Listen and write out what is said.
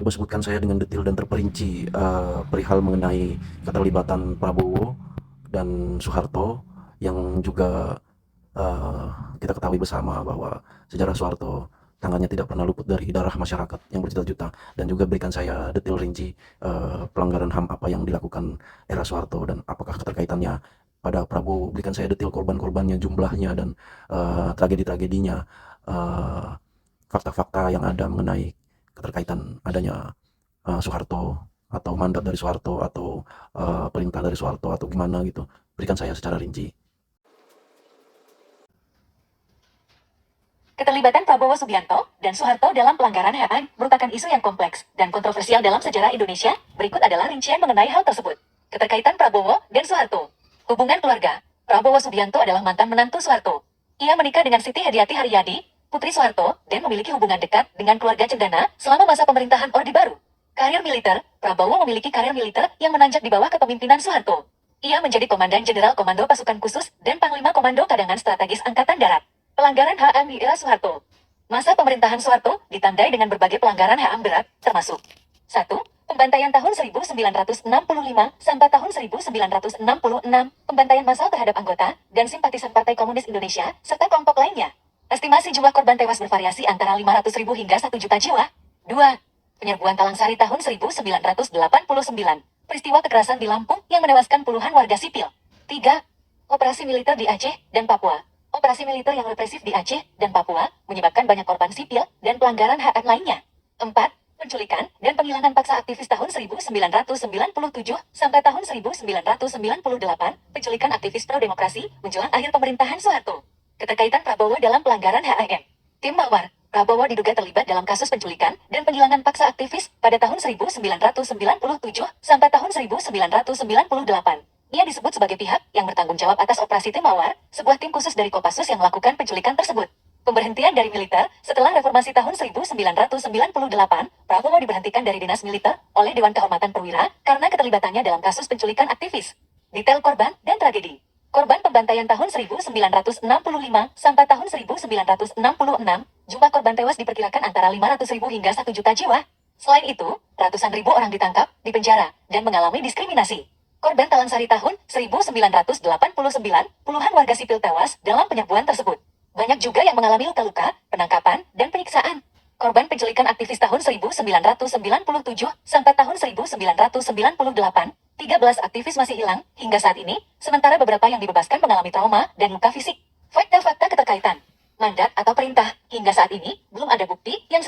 Coba sebutkan saya dengan detail dan terperinci perihal mengenai keterlibatan Prabowo dan Soeharto yang juga kita ketahui bersama bahwa sejarah Soeharto tangannya tidak pernah luput dari darah masyarakat yang berjuta-juta, dan juga berikan saya detail rinci pelanggaran HAM apa yang dilakukan era Soeharto dan apakah keterkaitannya pada Prabowo. Berikan saya detail korban-korbannya, jumlahnya, dan tragedi-tragedinya, eh, fakta-fakta yang ada mengenai keterkaitan adanya Soeharto atau mandat dari Soeharto atau perintah dari Soeharto atau gimana gitu. Berikan saya secara rinci. Keterlibatan Prabowo Subianto dan Soeharto dalam pelanggaran HAM merupakan isu yang kompleks dan kontroversial dalam sejarah Indonesia. Berikut adalah rincian mengenai hal tersebut. Keterkaitan Prabowo dan Soeharto. Hubungan keluarga. Prabowo Subianto adalah mantan menantu Soeharto. Ia menikah dengan Siti Hadiati Haryadi, putri Soeharto, dan memiliki hubungan dekat dengan keluarga Cendana selama masa pemerintahan Orde Baru. Karir militer. Prabowo memiliki karir militer yang menanjak di bawah kepemimpinan Soeharto. Ia menjadi Komandan Jenderal Komando Pasukan Khusus dan Panglima Komando Cadangan Strategis Angkatan Darat. Pelanggaran HAM di era Soeharto. Masa pemerintahan Soeharto ditandai dengan berbagai pelanggaran HAM berat, termasuk 1. Pembantaian tahun 1965 sampai tahun 1966, pembantaian massal terhadap anggota dan simpatisan Partai Komunis Indonesia, serta kelompok lainnya. Estimasi jumlah korban tewas bervariasi antara 500.000 hingga 1 juta jiwa. 2. Penyerbuan Talangsari tahun 1989, peristiwa kekerasan di Lampung yang menewaskan puluhan warga sipil. 3. Operasi militer di Aceh dan Papua. Operasi militer yang represif di Aceh dan Papua menyebabkan banyak korban sipil dan pelanggaran HAM lainnya. 4. Penculikan dan penghilangan paksa aktivis tahun 1997 sampai tahun 1998, penculikan aktivis pro-demokrasi menjelang akhir pemerintahan Soeharto. Keterkaitan Prabowo dalam pelanggaran HAM. Tim Mawar. Prabowo diduga terlibat dalam kasus penculikan dan penghilangan paksa aktivis pada tahun 1997 sampai tahun 1998. Ia disebut sebagai pihak yang bertanggung jawab atas operasi Tim Mawar, sebuah tim khusus dari Kopassus yang melakukan penculikan tersebut. Pemberhentian dari militer. Setelah reformasi tahun 1998, Prabowo diberhentikan dari dinas militer oleh Dewan Kehormatan Perwira karena keterlibatannya dalam kasus penculikan aktivis. Detail korban dan tragedi. Korban pembantaian tahun 1965 sampai tahun 1966, jumlah korban tewas diperkirakan antara 500.000 hingga 1 juta jiwa. Selain itu, ratusan ribu orang ditangkap, dipenjara, dan mengalami diskriminasi. Korban Talangsari tahun 1989, puluhan warga sipil tewas dalam penyerbuan tersebut. Banyak juga yang mengalami luka-luka, penangkapan, dan penyiksaan. Korban penculikan aktivis tahun 1997 sampai tahun 1998, 13 aktivis masih hilang hingga saat ini, sementara beberapa yang dibebaskan mengalami trauma dan luka fisik. Fakta-fakta keterkaitan. Mandat atau perintah. Hingga saat ini, belum ada bukti yang